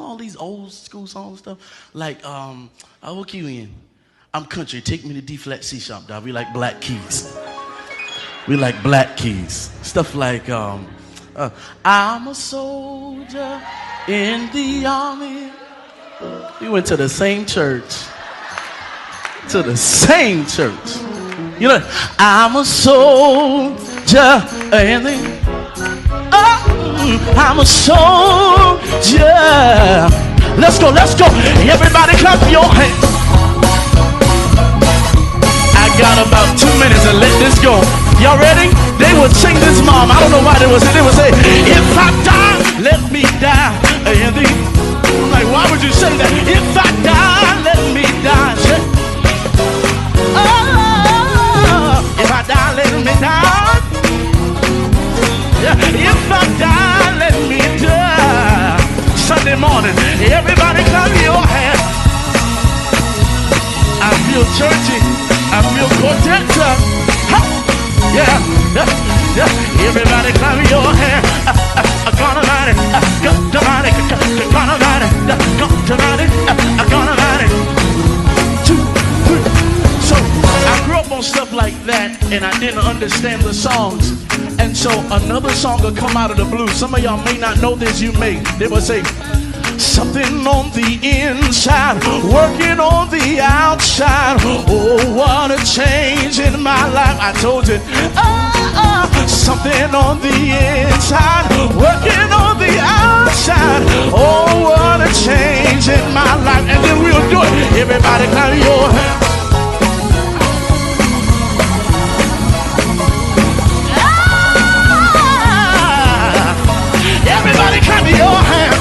all these old school songs and stuff? Like, I hook you in. I'm country. Take me to D flat C sharp, dog. We like black keys. We like black keys. Stuff like, I'm a soldier in the army. We went to the same church. To the same church. You know, I'm a soldier in the I'm a soldier. Let's go, let's go. Everybody clap your hands. I got about 2 minutes and let this go. Y'all ready? They would sing this, Mom. I don't know why they would say, if I die, let me die. I'm like, why would you say that? If I die, let me die. Oh, if I die, let me die. Yeah, if I die, let me die. Sunday morning, everybody clap your hands. I feel churchy. I feel protected. Yeah, yeah, yeah. Everybody clap your hands. Gonna ride it. Gonna ride it. Gonna ride it. Gonna ride it. Gonna ride it. 2, 3. So I grew up on stuff like that, and I didn't understand the songs. And so another song will come out of the blue. Some of y'all may not know this. You may. They will say, something on the inside, working on the outside. Oh, what a change in my life. I told you. Something on the inside, working on the outside. Oh, what a change in my life. And then we'll do it. Everybody clap your hands. Everybody clap your hands.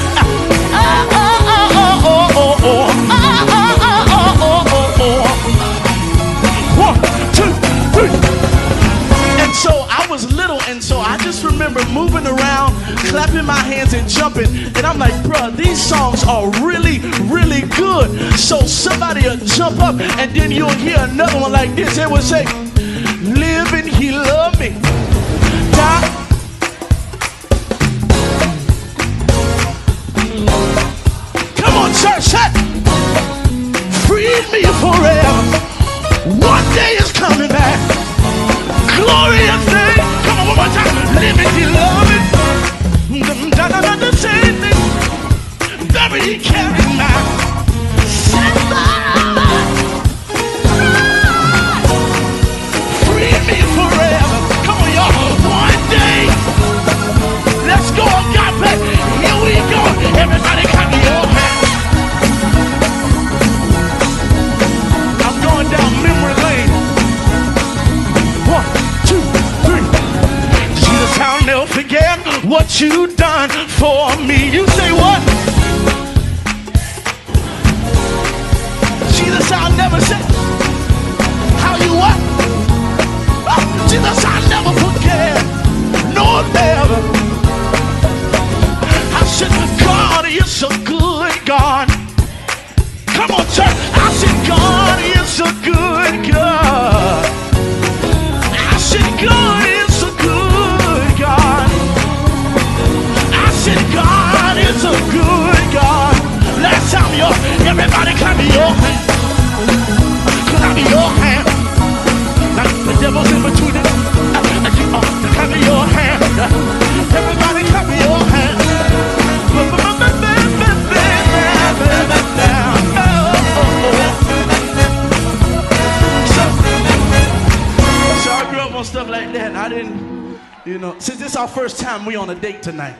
So I was little, and so I just remember moving around, clapping my hands and jumping. And I'm like, bruh, these songs are really, really good. So somebody will jump up, and then you'll hear another one like this. It will say, live and he love me. Die. Come on, church, free me forever. One day is coming back. Glorious day. Come on, one more time. Live it, he love it. The same thing. Bury he carried my free me forever. Come on, y'all. One day. Let's go, agape. Here we go. Everybody clap your hands. I'm going down memory lane. 1, 2, 3. Jesus, I'll never forget what you done for me. You say what? Jesus, I'll never say how you what? Oh, Jesus, I'll never forget. No, never. I said, God is a good God. Come on, church. I said, God is a good God. I said, God is a good God. I said, God is a good God. Last time, y'all, everybody clap your hand. Clap your hand. Like the devil's in between it. Clap your hand. Everybody clap your hand. So I grew up on stuff like that. I didn't, since this is our first time, we on a date tonight.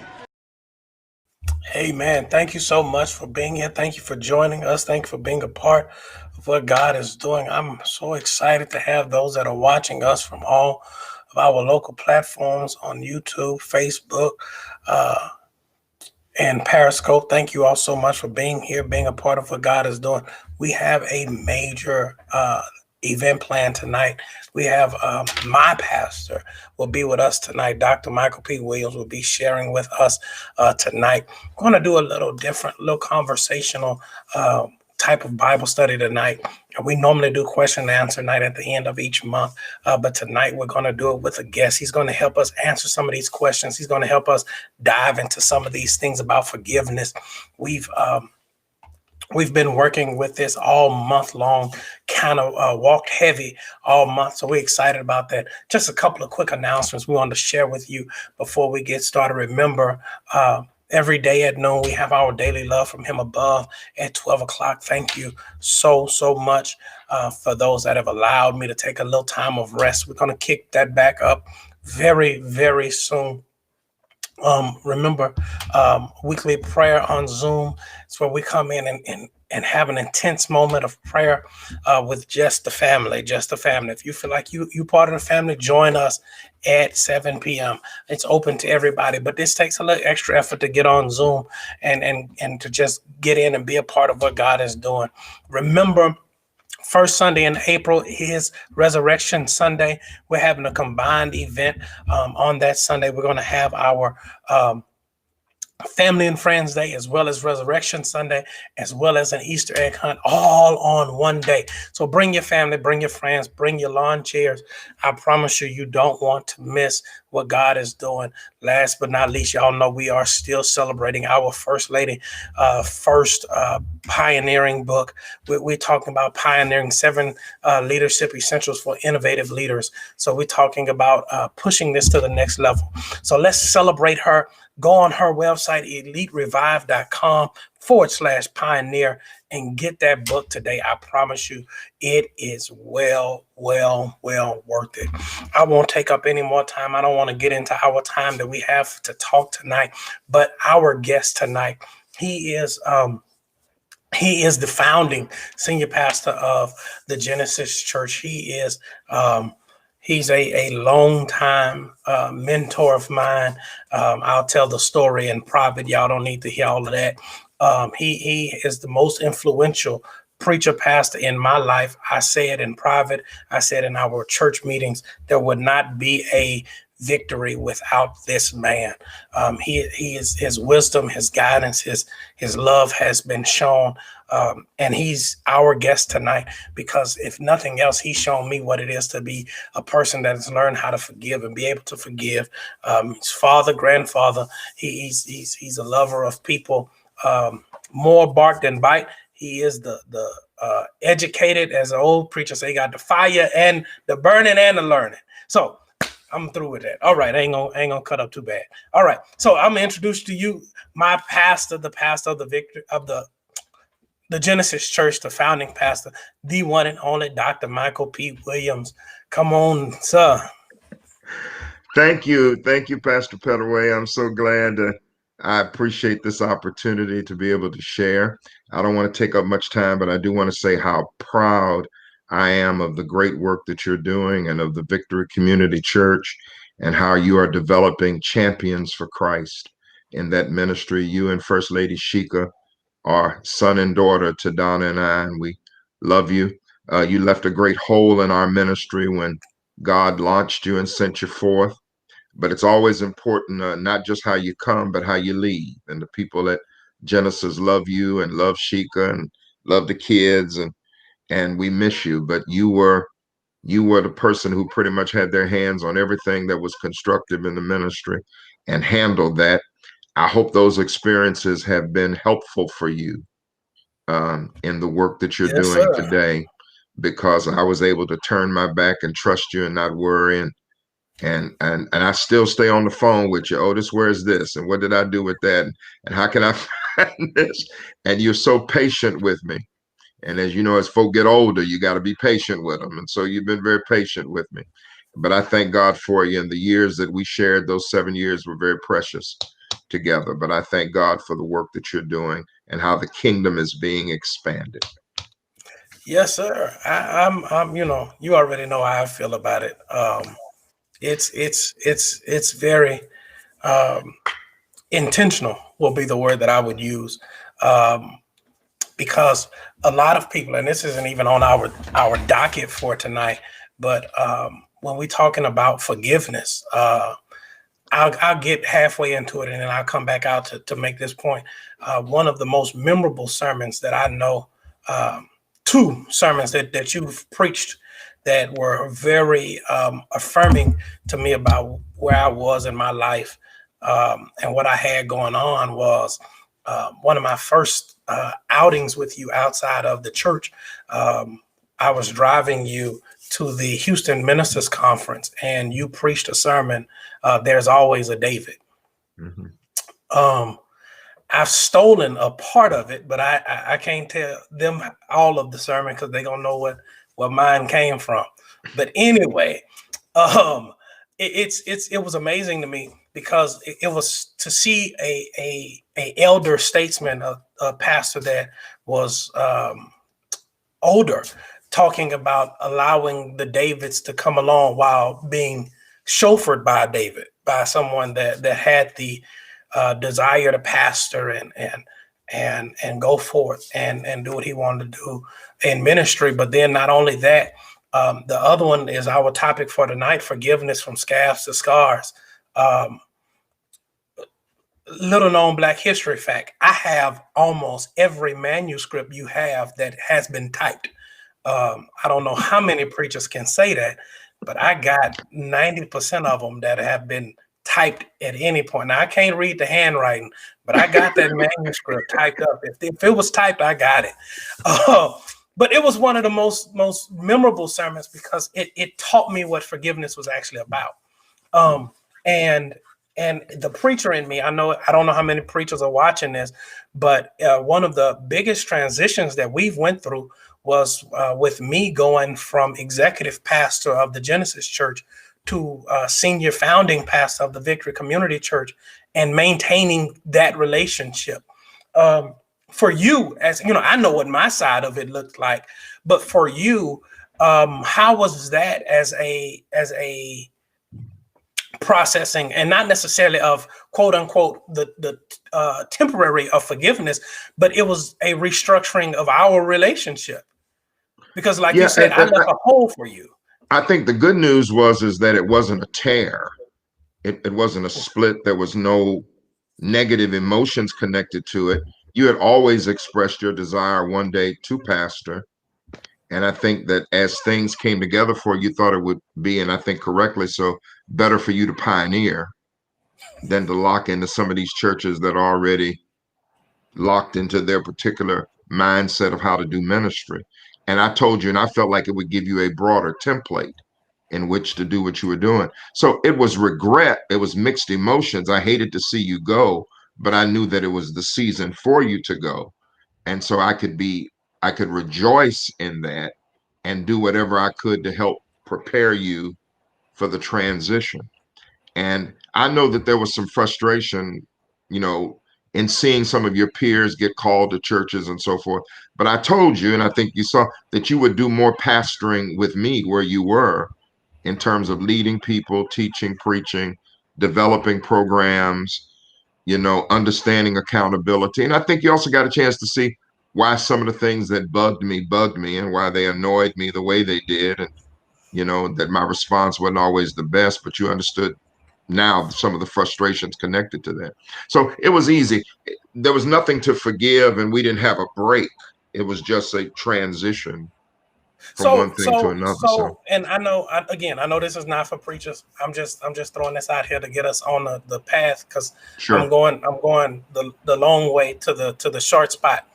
Hey, man, thank you so much for being here. Thank you for joining us. Thank you for being a part of what God is doing. I'm so excited to have those that are watching us from all of our local platforms on YouTube, Facebook, and Periscope. Thank you all so much for being here, being a part of what God is doing. We have a major event planned tonight. We have my pastor will be with us tonight. Dr. Michael P. Williams will be sharing with us tonight. We're going to do a little different, little conversational type of Bible study tonight. We normally do question and answer night at the end of each month, but tonight we're going to do it with a guest. He's going to help us answer some of these questions. He's going to help us dive into some of these things about forgiveness. We've been working with this all month long, kind of walked heavy all month. So we're excited about that. Just a couple of quick announcements we wanted to share with you before we get started. Remember, every day at noon, we have our daily love from him above at 12 o'clock. Thank you so much for those that have allowed me to take a little time of rest. We're going to kick that back up very, very soon. Remember, weekly prayer on Zoom. It's where we come in and have an intense moment of prayer with just the family. If you feel like you part of the family, join us at 7 p.m. It's open to everybody, but this takes a little extra effort to get on Zoom and to just get in and be a part of what God is doing. Remember, first Sunday in April is Resurrection Sunday. We're having a combined event on that Sunday. We're going to have our Family and Friends Day, as well as Resurrection Sunday, as well as an Easter egg hunt, all on one day. So bring your family, bring your friends, bring your lawn chairs. I promise you don't want to miss what God is doing. Last but not least, y'all know we are still celebrating our First Lady first pioneering book. We're talking about pioneering 7 leadership essentials for innovative leaders. So we're talking about pushing this to the next level. So let's celebrate her. Go on her website, eliterevive.com/pioneer, and get that book today. I promise you, it is well worth it. I won't take up any more time. I don't want to get into our time that we have to talk tonight, but our guest tonight, he is the founding senior pastor of the Genesis Church. He's a long time mentor of mine. I'll tell the story in private. Y'all don't need to hear all of that. He is the most influential preacher pastor in my life. I say it in private. I said in our church meetings, there would not be a victory without this man. His wisdom, his guidance, his love has been shown. And he's our guest tonight because if nothing else, he's shown me what it is to be a person that has learned how to forgive and be able to forgive. His father, grandfather, he's a lover of people, more bark than bite. He is the educated, as an old preacher say, got the fire and the burning and the learning. So I'm through with that. All right, I ain't gonna cut up too bad. All right, so I'm gonna introduce to you my pastor, the pastor of the Genesis Church, the founding pastor, the one and only Dr. Michael P. Williams. Come on, sir. Thank you, Pastor Petteway. I'm so glad I appreciate this opportunity to be able to share. I don't want to take up much time, but I do want to say how proud I am of the great work that you're doing and of the Victory Community Church and how you are developing champions for Christ in that ministry. You and First Lady Sheikah are son and daughter to Donna and I, and we love you. You left a great hole in our ministry when God launched you and sent you forth. But it's always important, not just how you come, but how you leave. And the people at Genesis love you and love Sheikah and love the kids, and we miss you. But you were the person who pretty much had their hands on everything that was constructive in the ministry and handled that. I hope those experiences have been helpful for you in the work that you're doing today, because I was able to turn my back and trust you and not worry. And I still stay on the phone with you. Otis, where's this? And what did I do with that? And how can I find this? And you're so patient with me. And as you know, as folk get older, you got to be patient with them. And so you've been very patient with me. But I thank God for you. And the years that we shared, those 7 years were very precious together. But I thank God for the work that you're doing and how the kingdom is being expanded. Yes, sir. I'm you already know how I feel about it. It's very intentional will be the word that I would use, because a lot of people, and this isn't even on our docket for tonight, but when we're talking about forgiveness, I'll get halfway into it and then I'll come back out to make this point. One of the most memorable sermons that I know two sermons that you've preached that were very affirming to me about where I was in my life and what I had going on was one of my first outings with you outside of the church. I was driving you to the Houston Ministers Conference, and you preached a sermon, There's Always a David. Mm-hmm. I've stolen a part of it, but I can't tell them all of the sermon because they're going to know what mine came from. But anyway, it was amazing to me because it was to see a elder statesman, a pastor that was older, talking about allowing the Davids to come along while being chauffeured by someone that had the desire to pastor and go forth and do what he wanted to do in ministry. But then not only that, the other one is our topic for tonight: forgiveness from scabs to scars. Little known Black history fact: I have almost every manuscript you have that has been typed. I don't know how many preachers can say that, but I got 90% of them that have been typed at any point. Now, I can't read the handwriting, but I got that manuscript typed up. If it was typed, I got it. But it was one of the most memorable sermons because it taught me what forgiveness was actually about. And the preacher in me, I don't know how many preachers are watching this, but one of the biggest transitions that we've went through was with me going from executive pastor of the Genesis Church to senior founding pastor of the Victory Community Church and maintaining that relationship. For you, as you know, I know what my side of it looked like, but for you, how was that as a processing, and not necessarily of quote unquote the temporary of forgiveness, but it was a restructuring of our relationship? Because like you said, I left a hole for you. I think the good news is that it wasn't a tear. It wasn't a split. There was no negative emotions connected to it. You had always expressed your desire one day to pastor. And I think that as things came together for you, thought it would be, and I think correctly so, better for you to pioneer than to lock into some of these churches that are already locked into their particular mindset of how to do ministry. And I told you, and I felt like it would give you a broader template in which to do what you were doing. So it was regret. It was mixed emotions. I hated to see you go, but I knew that it was the season for you to go. And so I could rejoice in that and do whatever I could to help prepare you for the transition. And I know that there was some frustration, in seeing some of your peers get called to churches and so forth. But I told you, and I think you saw, that you would do more pastoring with me where you were in terms of leading people, teaching, preaching, developing programs, understanding accountability. And I think you also got a chance to see why some of the things that bugged me and why they annoyed me the way they did. And, that my response wasn't always the best, but you understood now some of the frustrations connected to that. So it was easy. There was nothing to forgive, and we didn't have a break. It was just a transition from one thing to another. And I know this is not for preachers. I'm just throwing this out here to get us on the path, because sure. I'm going the long way to the short spot,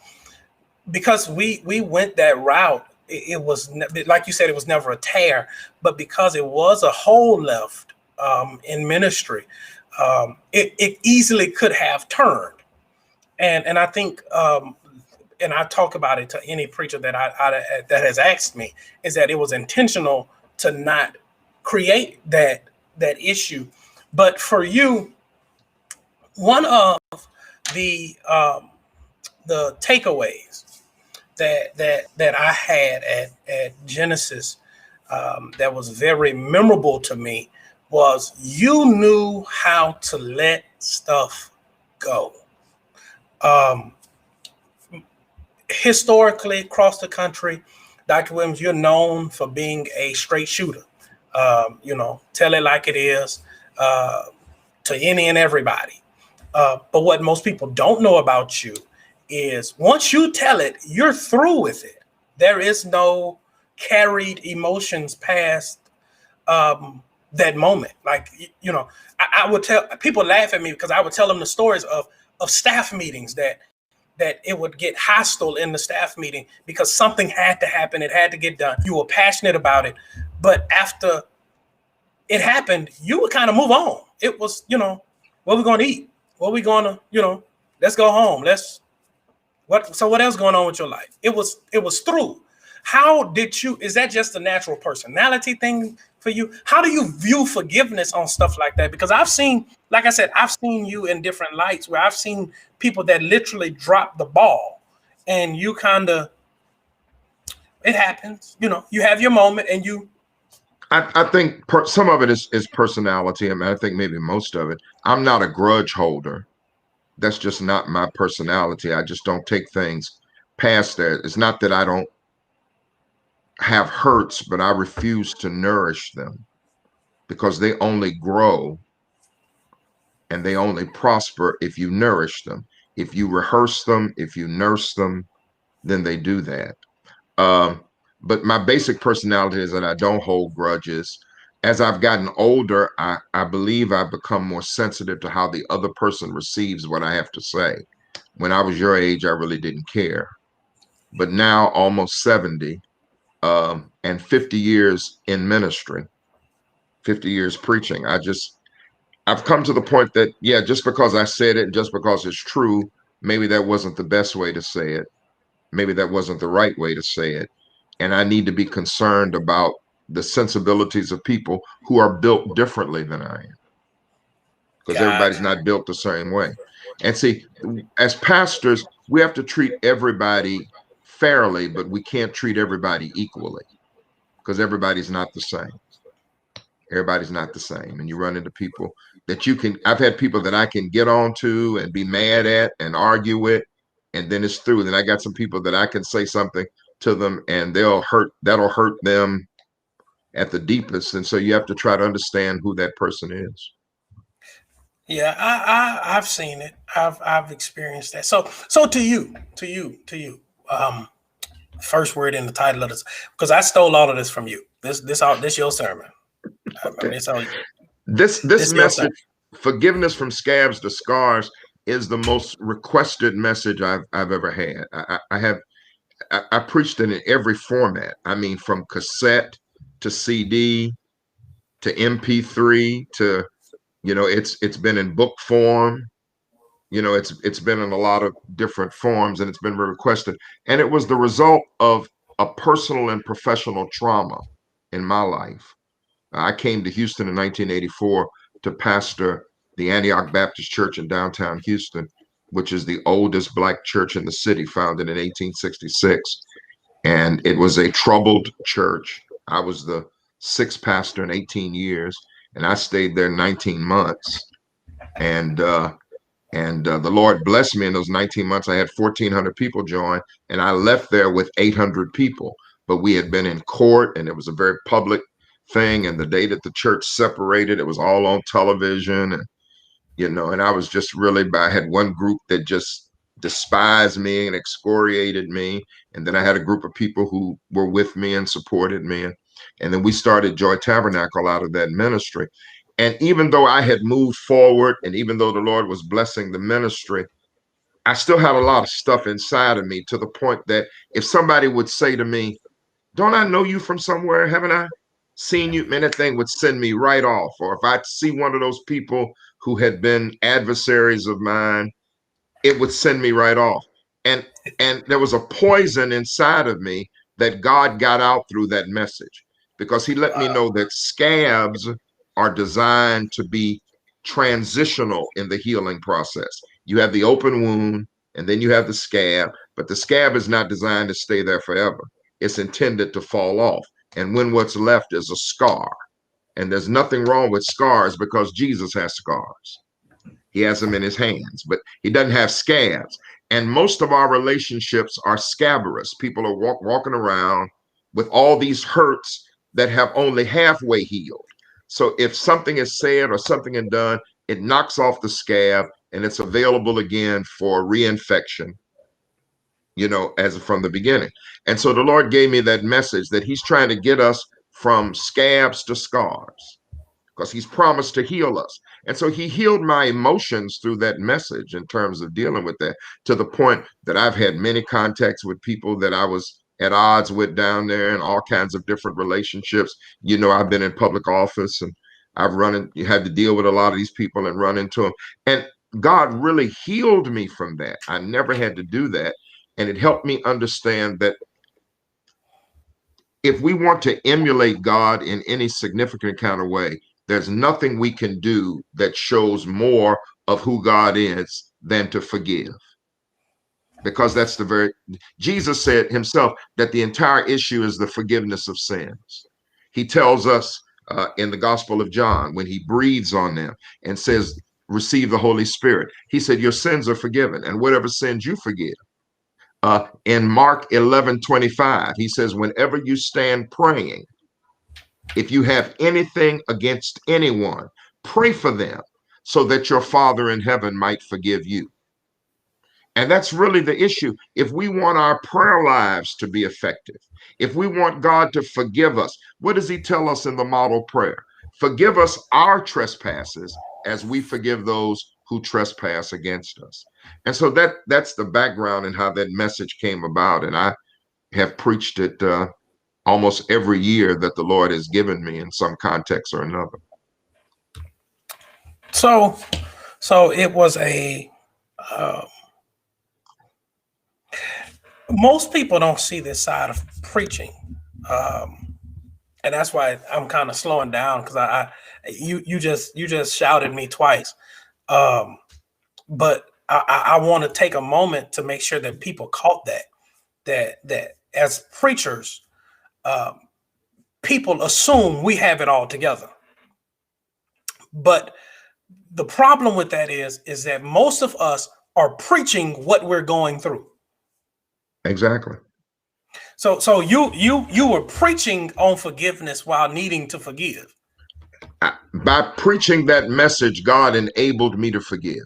because we went that route. It was, like you said, it was never a tear, but because it was a hole left in ministry, it easily could have turned. And I think, and I talk about it to any preacher that that has asked me, is that it was intentional to not create that issue. But for you, one of the takeaways that I had at Genesis that was very memorable to me was you knew how to let stuff go. Historically, across the country, Dr. Williams, you're known for being a straight shooter. Tell it like it is to any and everybody. But what most people don't know about you is once you tell it, you're through with it. There is no carried emotions past that moment. Like, you know, I would tell people, laugh at me because I would tell them the stories of staff meetings that it would get hostile in the staff meeting because something had to happen. It had to get done. You were passionate about it. But after it happened, you would kind of move on. It was, you know, what we going to eat? What we going to, you know, let's go home. What else going on with your life? It was through. How did you, is that just a natural personality thing for you? How do you view forgiveness on stuff like that? Because I've seen, like I said, I've seen you in different lights where I've seen people that literally drop the ball and you kind of, it happens, you know, you have your moment and you. I think some of it is personality. I mean, I think maybe most of it. I'm not a grudge holder. That's just not my personality. I just don't take things past that. It's not that I don't have hurts, but I refuse to nourish them because they only grow and they only prosper if you nourish them. If you rehearse them, if you nurse them, then they do that. But my basic personality is that I don't hold grudges. As I've gotten older, I believe I've become more sensitive to how the other person receives what I have to say. When I was your age, I really didn't care. But now, almost 70, and 50 years in ministry, 50 years preaching, I've come to the point that, yeah, just because I said it, just because it's true, maybe that wasn't the best way to say it. Maybe that wasn't the right way to say it. And I need to be concerned about the sensibilities of people who are built differently than I am, because everybody's not built the same way. And see, as pastors, we have to treat everybody fairly, but we can't treat everybody equally because everybody's not the same. Everybody's not the same. And you run into people that I've had people that I can get on to and be mad at and argue with, and then it's through. Then I got some people that I can say something to them and that'll hurt them at the deepest. And so you have to try to understand who that person is. Yeah, I've seen it. I've experienced that. So to you. First word in the title of this, because I stole all of this from you. This your sermon. Okay. This message, forgiveness from scabs to scars, is the most requested message I've ever had. I preached it in every format. I mean, from cassette to CD to MP3 to, you know, it's been in book form. You know, it's been in a lot of different forms, and it's been requested. And it was the result of a personal and professional trauma in my life. I came to Houston in 1984 to pastor the Antioch Baptist Church in downtown Houston, which is the oldest Black church in the city, founded in 1866. And it was a troubled church. I was the sixth pastor in 18 years, and I stayed there 19 months. And the Lord blessed me in those 19 months. I had 1,400 people join, and I left there with 800 people. But we had been in court, and it was a very public thing. And the day that the church separated, it was all on television. And, you know, and I was just really, I had one group that just despised me and excoriated me. And then I had a group of people who were with me and supported me. And then we started Joy Tabernacle out of that ministry. And even though I had moved forward, and even though the Lord was blessing the ministry, I still had a lot of stuff inside of me, to the point that if somebody would say to me, "Don't I know you from somewhere? Haven't I seen you?" Man, that thing would send me right off. Or if I see one of those people who had been adversaries of mine, it would send me right off. And there was a poison inside of me that God got out through that message, because he let me know that scabs are designed to be transitional in the healing process. You have the open wound, and then you have the scab, but the scab is not designed to stay there forever. It's intended to fall off. And when what's left is a scar. And there's nothing wrong with scars, because Jesus has scars. He has them in his hands, but he doesn't have scabs. And most of our relationships are scabrous. People are walking around with all these hurts that have only halfway healed. So if something is said or something is done, it knocks off the scab, and it's available again for reinfection. as from the beginning. And so the Lord gave me that message that he's trying to get us from scabs to scars, because he's promised to heal us. And so he healed my emotions through that message in terms of dealing with that, to the point that I've had many contacts with people that I was at odds with down there, and all kinds of different relationships. I've been in public office, and you had to deal with a lot of these people and run into them. And God really healed me from that. I never had to do that. And it helped me understand that if we want to emulate God in any significant kind of way, there's nothing we can do that shows more of who God is than to forgive. Because Jesus said himself that the entire issue is the forgiveness of sins. He tells us in the Gospel of John, when he breathes on them and says, receive the Holy Spirit, he said, your sins are forgiven, and whatever sins you forgive. In Mark 11:25, he says, whenever you stand praying, if you have anything against anyone, pray for them so that your Father in heaven might forgive you. And that's really the issue. If we want our prayer lives to be effective, if we want God to forgive us, what does he tell us in the model prayer? Forgive us our trespasses as we forgive those who trespass against us. And so that's the background and how that message came about. And I have preached it almost every year that the Lord has given me in some context or another. So it was most people don't see this side of preaching. And that's why I'm kind of slowing down, because you just shouted me twice. But I want to take a moment to make sure that people caught that as preachers, people assume we have it all together. But the problem with that is that most of us are preaching what we're going through. Exactly. So you were preaching on forgiveness while needing to forgive. By preaching that message, God enabled me to forgive.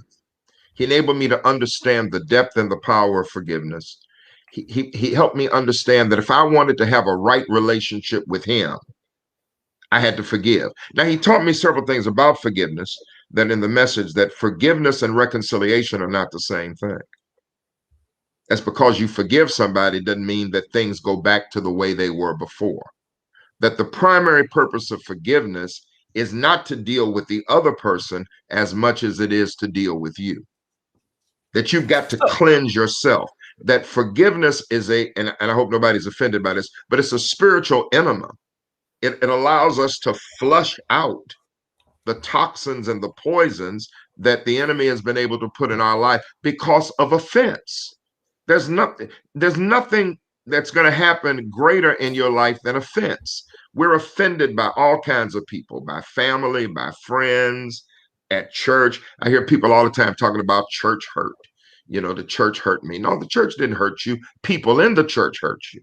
He enabled me to understand the depth and the power of forgiveness. He helped me understand that if I wanted to have a right relationship with him, I had to forgive. Now, he taught me several things about forgiveness, that in the message, that forgiveness and reconciliation are not the same thing. That's because you forgive somebody doesn't mean that things go back to the way they were before. That the primary purpose of forgiveness is not to deal with the other person as much as it is to deal with you. That you've got to cleanse yourself. That forgiveness is and I hope nobody's offended by this, but it's a spiritual enema. It allows us to flush out the toxins and the poisons that the enemy has been able to put in our life because of offense. There's nothing that's going to happen greater in your life than offense. We're offended by all kinds of people, by family, by friends, at church. I hear people all the time talking about church hurt. The church hurt me. No, the church didn't hurt you. People in the church hurt you.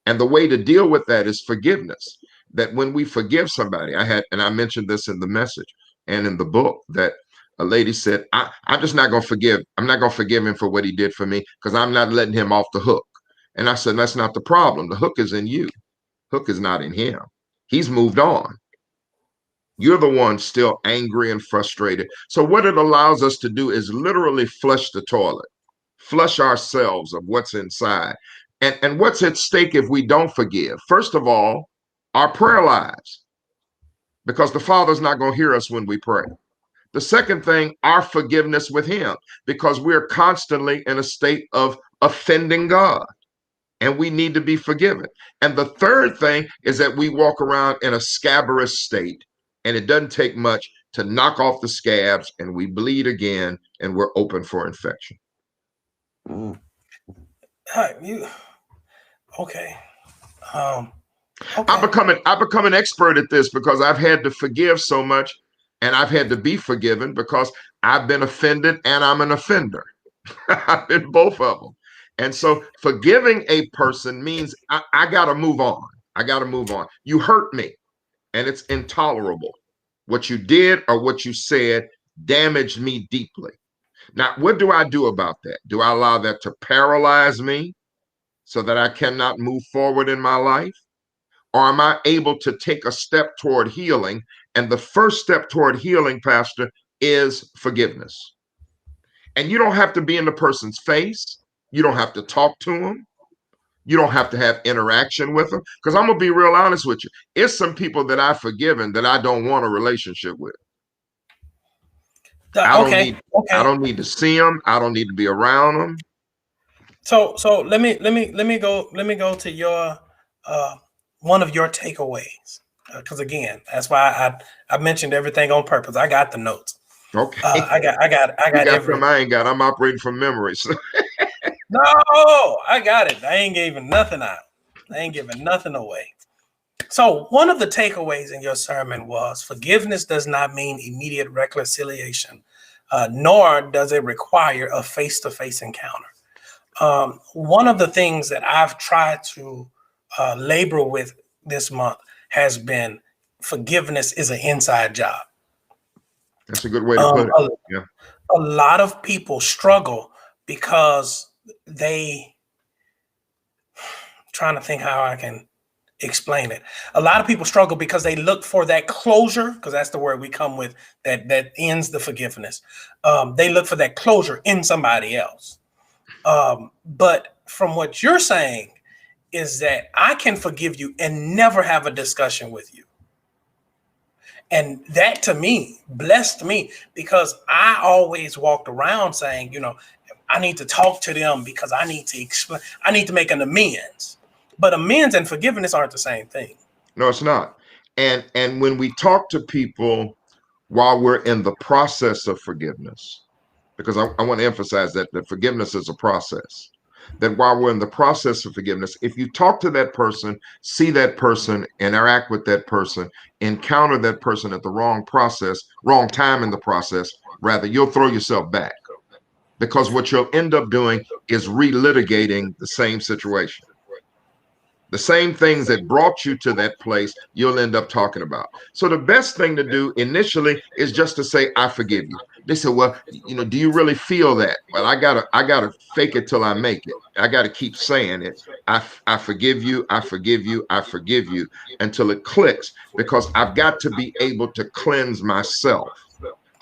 And the way to deal with that is forgiveness. That when we forgive somebody, I mentioned this in the message and in the book, that a lady said, I'm just not going to forgive. I'm not going to forgive him for what he did for me, because I'm not letting him off the hook. And I said, that's not the problem. The hook is in you. Hook is not in him. He's moved on. You're the one still angry and frustrated. So what it allows us to do is literally flush the toilet, flush ourselves of what's inside. And what's at stake if we don't forgive? First of all, our prayer lives, because the Father's not going to hear us when we pray. The second thing, our forgiveness with him, because we're constantly in a state of offending God, and we need to be forgiven. And the third thing is that we walk around in a scabrous state, and it doesn't take much to knock off the scabs, and we bleed again, and we're open for infection. Okay. I've become an expert at this because I've had to forgive so much, and I've had to be forgiven because I've been offended and I'm an offender. I've been both of them. And so forgiving a person means I got to move on. I got to move on. You hurt me, and it's intolerable. What you did or what you said damaged me deeply. Now, what do I do about that? Do I allow that to paralyze me? so that I cannot move forward in my life? Or am I able to take a step toward healing? And the first step toward healing, Pastor, is forgiveness. And you don't have to be in the person's face. You don't have to talk to them. You don't have to have interaction with them. Because I'm going to be real honest with you. It's some people that I've forgiven that I don't want a relationship with. I don't need to see them. I don't need to be around them. So let me go to your one of your takeaways, because again, that's why I mentioned everything on purpose. I got the notes. Okay. I got everything. I ain't got. I'm operating from memory. So. No, I got it. I ain't giving nothing out. I ain't giving nothing away. So one of the takeaways in your sermon was forgiveness does not mean immediate reconciliation, nor does it require a face-to-face encounter. One of the things that I've tried to labor with this month has been forgiveness is an inside job. That's a good way to put it. Yeah. A lot of people struggle because trying to think how I can explain it. A lot of people struggle because they look for that closure, because that's the word we come with that ends the forgiveness. They look for that closure in somebody else. But from what you're saying is that I can forgive you and never have a discussion with you. And that to me blessed me, because I always walked around saying, I need to talk to them because I need to explain, I need to make an amends. But amends and forgiveness aren't the same thing. No, it's not. And when we talk to people while we're in the process of forgiveness, because I want to emphasize that forgiveness is a process, that while we're in the process of forgiveness, if you talk to that person, see that person, interact with that person, encounter that person at the wrong time in the process, rather, you'll throw yourself back. Because what you'll end up doing is relitigating the same situation. The same things that brought you to that place, you'll end up talking about. So the best thing to do initially is just to say, I forgive you. They say, well, do you really feel that? Well, I gotta fake it till I make it. I gotta keep saying it. I forgive you, I forgive you, I forgive you, until it clicks, because I've got to be able to cleanse myself.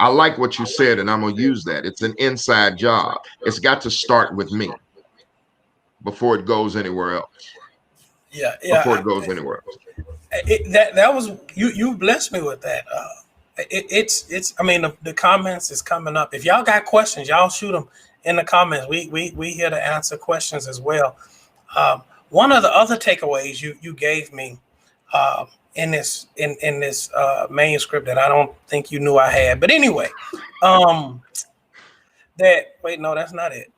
I like what you said, and I'm going to use that. It's an inside job. It's got to start with me before it goes anywhere else. Yeah. Before it goes anywhere else. That was you blessed me with that. It's. I mean, the comments is coming up. If y'all got questions, y'all shoot them in the comments. We here to answer questions as well. One of the other takeaways you gave me in this manuscript that I don't think you knew I had, but anyway, that's not it.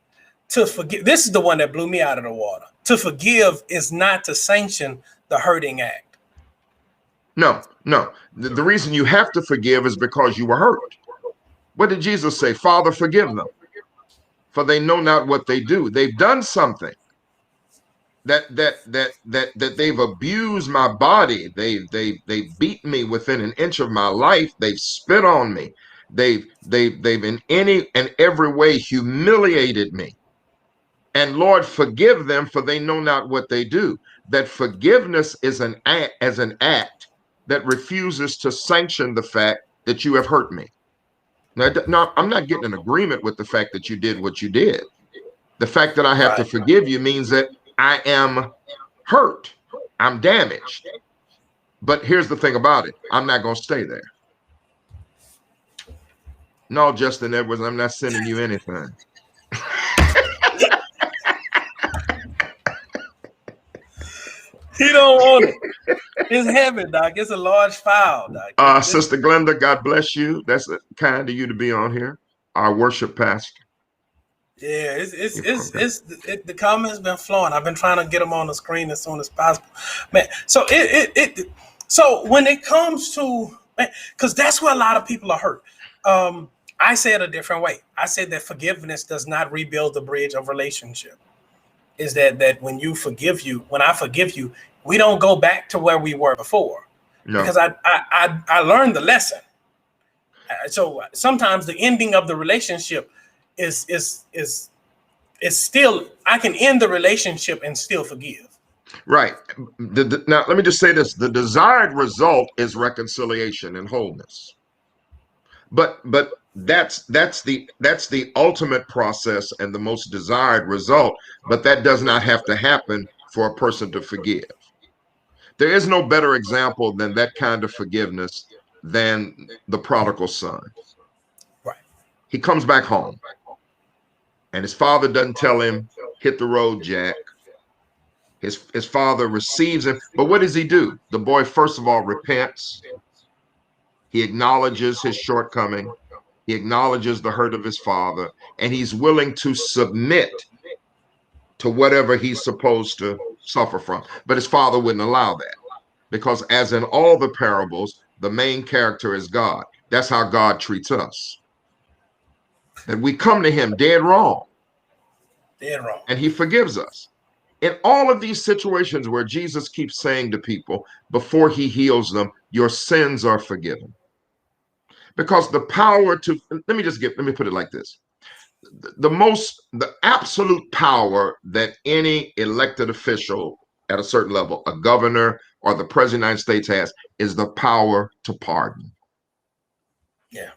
To forgive, this is the one that blew me out of the water. To forgive is not to sanction the hurting act. No. The reason you have to forgive is because you were hurt. What did Jesus say? Father, forgive them, for they know not what they do. They've done something. That they've abused my body. They beat me within an inch of my life. They've spit on me. They've in any and every way humiliated me. And Lord, forgive them, for they know not what they do. That forgiveness is an act that refuses to sanction the fact that you have hurt me. Now, I'm not getting an agreement with the fact that you did what you did. The fact that I have to forgive you means that I am hurt. I'm damaged. But here's the thing about it. I'm not going to stay there. No, Justin Edwards, I'm not sending you anything. He don't want it. It's heavy, Doc. It's a large file, Doc. Sister Glenda, God bless you. That's kind of you to be on here. Our worship pastor. Yeah, the comments been flowing. I've been trying to get them on the screen as soon as possible, man. So so when it comes to, because that's where a lot of people are hurt. I say it a different way. I said that forgiveness does not rebuild the bridge of relationship. Is that when I forgive you, we don't go back to where we were before. No. Because I learned the lesson. So sometimes the ending of the relationship is it's still, I can end the relationship and still forgive. Right. Now, let me just say this. The desired result is reconciliation and wholeness. But that's the ultimate process and the most desired result. But that does not have to happen for a person to forgive. There is no better example than that kind of forgiveness than the prodigal son. Right. He comes back home, and his father doesn't tell him, hit the road, Jack. His father receives him, but what does he do? The boy, first of all, repents. He acknowledges his shortcoming. He acknowledges the hurt of his father, and he's willing to submit to whatever he's supposed to suffer from. But his father wouldn't allow that, because as in all the parables, the main character is God. That's how God treats us. That we come to him dead wrong. Dead wrong. And he forgives us. In all of these situations where Jesus keeps saying to people before he heals them, your sins are forgiven. Because the power to, let me put it like this. The absolute power that any elected official at a certain level, a governor or the president of the United States has, is the power to pardon. Yeah.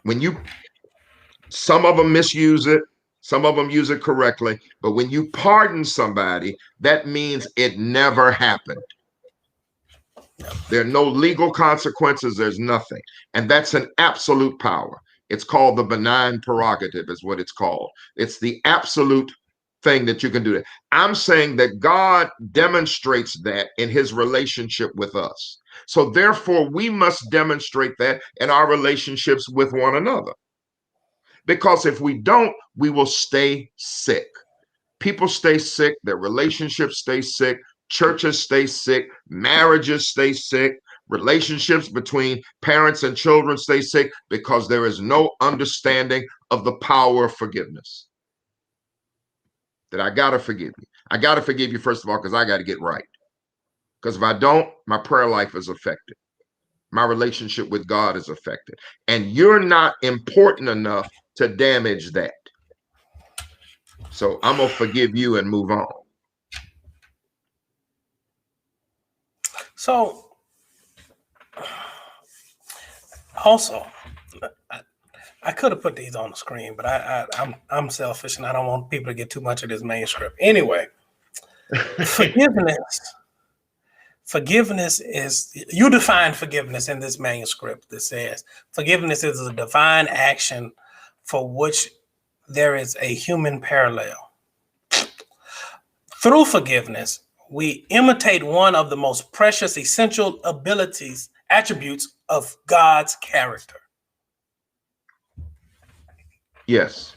Some of them misuse it, some of them use it correctly, but when you pardon somebody, that means it never happened. There are no legal consequences, there's nothing. And that's an absolute power. It's called the benign prerogative, is what it's called. It's the absolute thing that you can do. I'm saying that God demonstrates that in his relationship with us. So therefore, we must demonstrate that in our relationships with one another. Because if we don't, we will stay sick. People stay sick, their relationships stay sick, churches stay sick, marriages stay sick, relationships between parents and children stay sick, because there is no understanding of the power of forgiveness. That I got to forgive you. I got to forgive you, first of all, because I got to get right. Because if I don't, my prayer life is affected. My relationship with God is affected. And you're not important enough to damage that. So I'm going to forgive you and move on. So, also, I could have put these on the screen, but I'm selfish and I don't want people to get too much of this manuscript. Anyway, Forgiveness is, you define forgiveness in this manuscript that says, forgiveness is a divine action for which there is a human parallel. Through forgiveness, we imitate one of the most precious, essential attributes of God's character. Yes.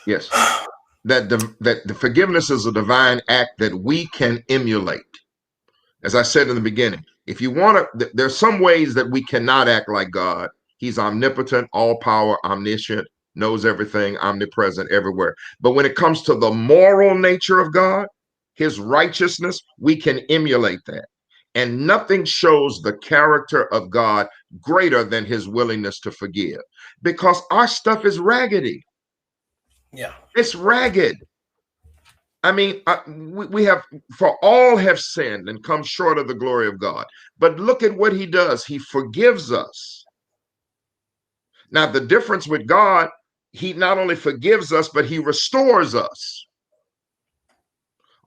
That the forgiveness is a divine act that we can emulate. As I said in the beginning, if you want to, there's some ways that we cannot act like God. He's omnipotent, all power, omniscient, knows everything, omnipresent, everywhere. But when it comes to the moral nature of God, his righteousness, we can emulate that. And nothing shows the character of God greater than his willingness to forgive, because our stuff is raggedy. Yeah, it's ragged. I mean, we have, for all have sinned and come short of the glory of God. But look at what he does. He forgives us. Now, the difference with God, he not only forgives us, but he restores us.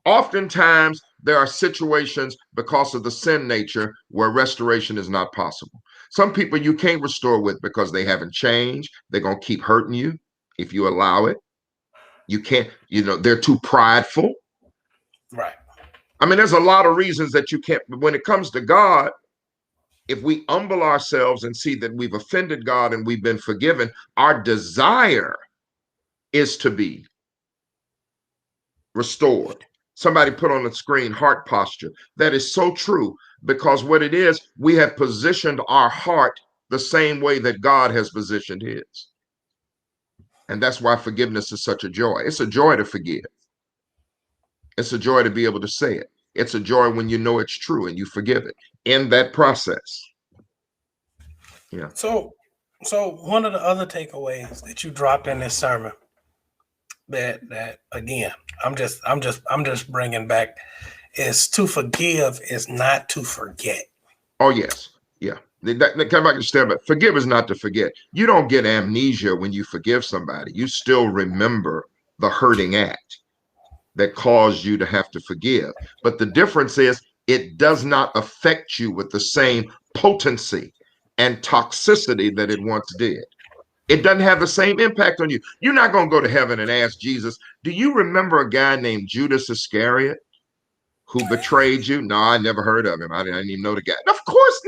Oftentimes, there are situations because of the sin nature where restoration is not possible. Some people you can't restore with because they haven't changed. They're going to keep hurting you if you allow it. You can't, they're too prideful. Right. I mean, there's a lot of reasons that you can't, but when it comes to God, if we humble ourselves and see that we've offended God and we've been forgiven, our desire is to be restored. Somebody put on the screen heart posture. That is so true, because what it is, we have positioned our heart the same way that God has positioned his. And that's why forgiveness is such a joy. It's a joy to forgive. It's a joy to be able to say it. It's a joy when you know it's true and you forgive it in that process. Yeah. So one of the other takeaways that you dropped in this sermon that again, I'm just bringing back is to forgive is not to forget. Oh, yes. Yeah. That come back to step, but forgive is not to forget. You don't get amnesia when you forgive somebody. You still remember the hurting act that caused you to have to forgive. But the difference is it does not affect you with the same potency and toxicity that it once did. It doesn't have the same impact on you. You're not going to go to heaven and ask Jesus, do you remember a guy named Judas Iscariot who betrayed you? No, I never heard of him. I didn't even know the guy. Of course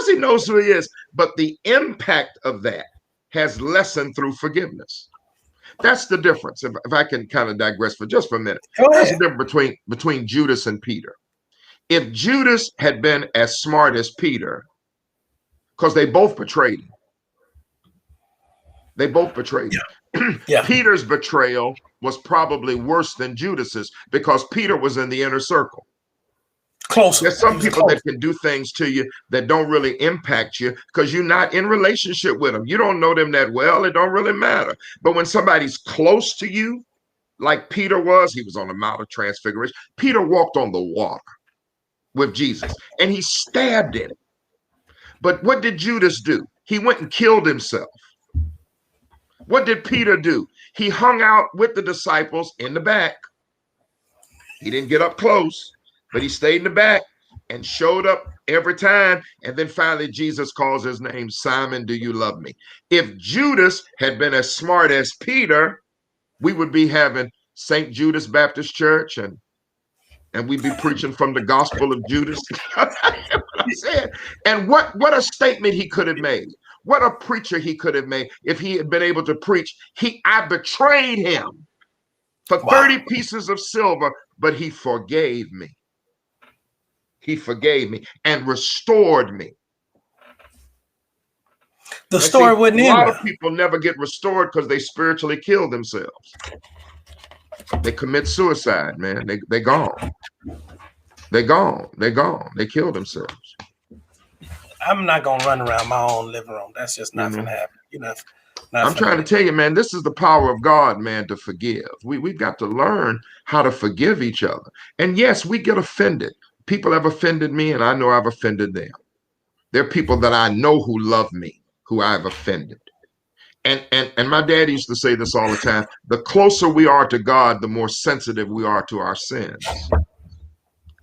he knows who he is. But the impact of that has lessened through forgiveness. That's the difference. If I can kind of digress for just a minute, that's the difference between Judas and Peter. If Judas had been as smart as Peter, because they both betrayed him. They both betrayed him. Yeah. Peter's betrayal was probably worse than Judas's because Peter was in the inner circle. Close. There's some people that can do things to you that don't really impact you because you're not in relationship with them. You don't know them that well. It don't really matter. But when somebody's close to you, like Peter was, he was on the Mount of Transfiguration. Peter walked on the water with Jesus and he stabbed him. But what did Judas do? He went and killed himself. What did Peter do? He hung out with the disciples in the back. He didn't get up close, but he stayed in the back and showed up every time. And then finally, Jesus calls his name, Simon, do you love me? If Judas had been as smart as Peter, we would be having St. Judas Baptist Church and we'd be preaching from the Gospel of Judas. What I'm saying. And what a statement he could have made. What a preacher he could have made if he had been able to preach. I betrayed him for 30 pieces of silver, but he forgave me. He forgave me and restored me. The story wouldn't end. A lot of people never get restored because they spiritually kill themselves. They commit suicide, man. They gone. They gone. They gone. They kill themselves. I'm not gonna run around my own living room. That's just not gonna happen. You know. I'm trying to tell you, man, this is the power of God, man, to forgive. We've got to learn how to forgive each other. And yes, we get offended. People have offended me, and I know I've offended them. There are people that I know who love me, who I've offended. And my dad used to say this all the time. The closer we are to God, the more sensitive we are to our sins.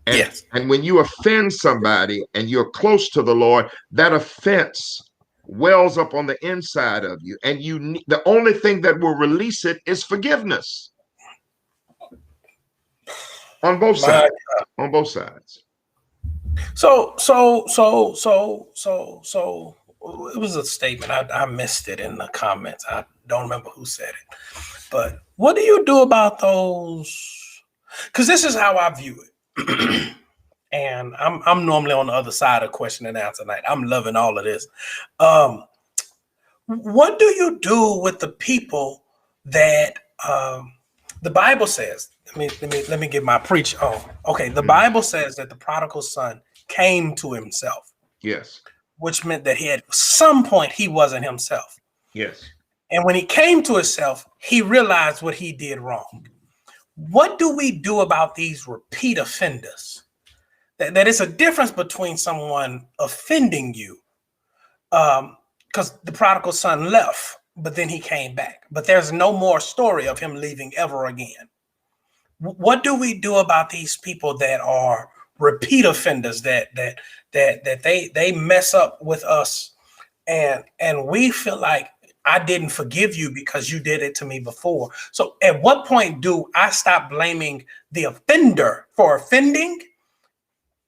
And when you offend somebody and you're close to the Lord, that offense wells up on the inside of you. And the only thing that will release it is forgiveness. On both sides. On both sides. So it was a statement. I missed it in the comments. I don't remember who said it. But what do you do about those? Because this is how I view it. And I'm normally on the other side of question and answer night. I'm loving all of this. What do you do with the people that the Bible says? Let me get my preach. Oh, okay. The Bible says that the prodigal son came to himself. Yes. Which meant that at some point he wasn't himself. Yes. And when he came to himself, he realized what he did wrong. What do we do about these repeat offenders? That it's a difference between someone offending you, because the prodigal son left, but then he came back. But there's no more story of him leaving ever again. What do we do about these people that are repeat offenders, that they mess up with us, and we feel like I didn't forgive you because you did it to me before? So at what point do I stop blaming the offender for offending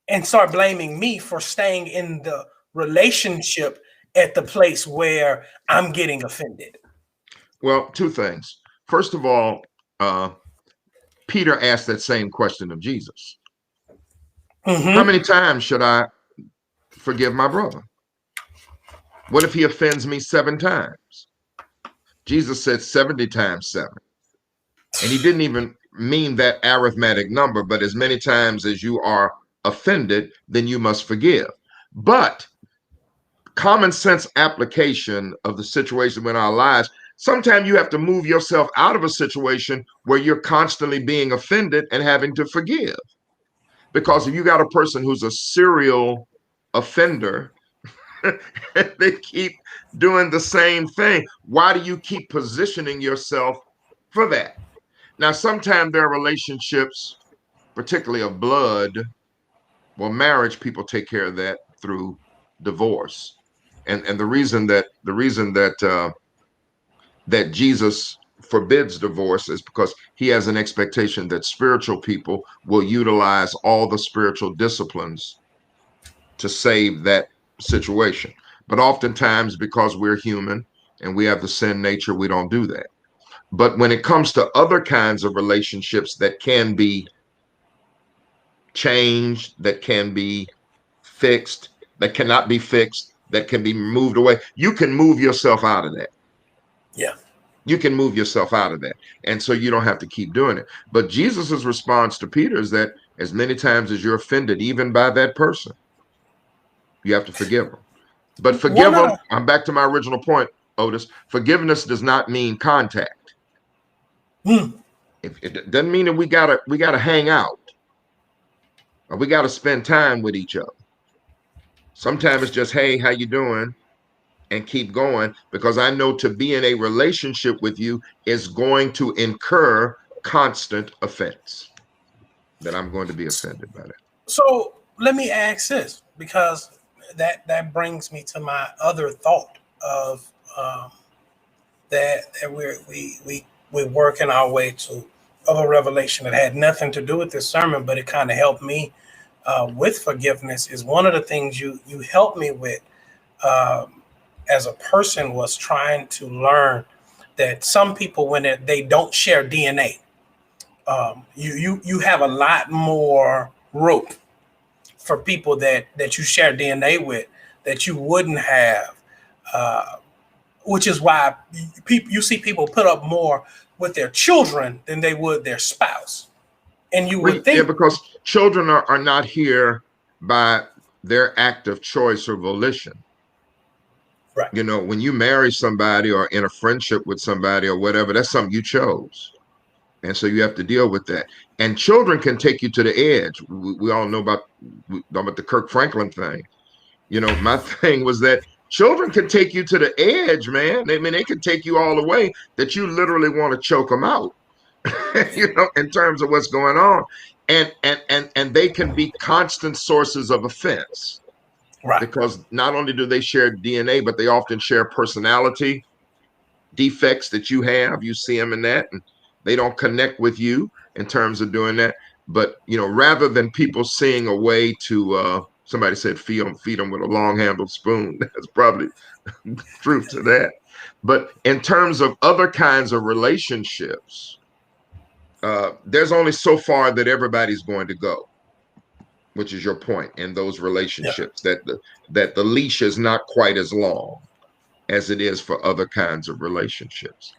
and start blaming me for staying in the relationship at the place where I'm getting offended? Well, two things. First of all, Peter asked that same question of Jesus. How many times should I forgive my brother? What if he offends me 7 times? Jesus said 70 times 7. And he didn't even mean that arithmetic number, but as many times as you are offended, then you must forgive. But common sense application of the situation in our lives, sometimes you have to move yourself out of a situation where you're constantly being offended and having to forgive. Because if you got a person who's a serial offender, they keep doing the same thing, why do you keep positioning yourself for that? Now, sometimes there are relationships, particularly of blood. Well, marriage, people take care of that through divorce. And that Jesus forbids divorce is because he has an expectation that spiritual people will utilize all the spiritual disciplines to save that situation. But oftentimes, because we're human and we have the sin nature, we don't do that. But when it comes to other kinds of relationships that can be changed, that can be fixed, that cannot be fixed, that can be moved away, you can move yourself out of that. Yeah. You can move yourself out of that. And so you don't have to keep doing it. But Jesus's response to Peter is that as many times as you're offended, even by that person, you have to forgive them. But forgive them. I'm back to my original point, Otis. Forgiveness does not mean contact. It doesn't mean that we gotta hang out or we gotta spend time with each other. Sometimes it's just, hey, how you doing? And keep going, because I know to be in a relationship with you is going to incur constant offense, that I'm going to be offended by that. So let me ask this, because that brings me to my other thought of that we're working our way to of a revelation that had nothing to do with this sermon, but it kind of helped me with forgiveness. Is one of the things you helped me with as a person was trying to learn that some people, when they don't share DNA, you have a lot more rope for people that you share DNA with that you wouldn't have, which is why you see people put up more with their children than they would their spouse. And you would think, because children are not here by their act of choice or volition. right. You know, when you marry somebody or in a friendship with somebody or whatever, that's something you chose. And so you have to deal with that. And children can take you to the edge. We all know about the Kirk Franklin thing. You know, my thing was that children can take you to the edge, man. I mean, they can take you all the way that you literally want to choke them out, you know, in terms of what's going on. And they can be constant sources of offense. Right. Because not only do they share DNA, but they often share personality defects that you have. You see them in that, and they don't connect with you in terms of doing that. But, you know, rather than people seeing a way to, somebody said, feed them with a long-handled spoon. That's probably truth to that. But in terms of other kinds of relationships, there's only so far that everybody's going to go, which is your point in those relationships, that the leash is not quite as long as it is for other kinds of relationships.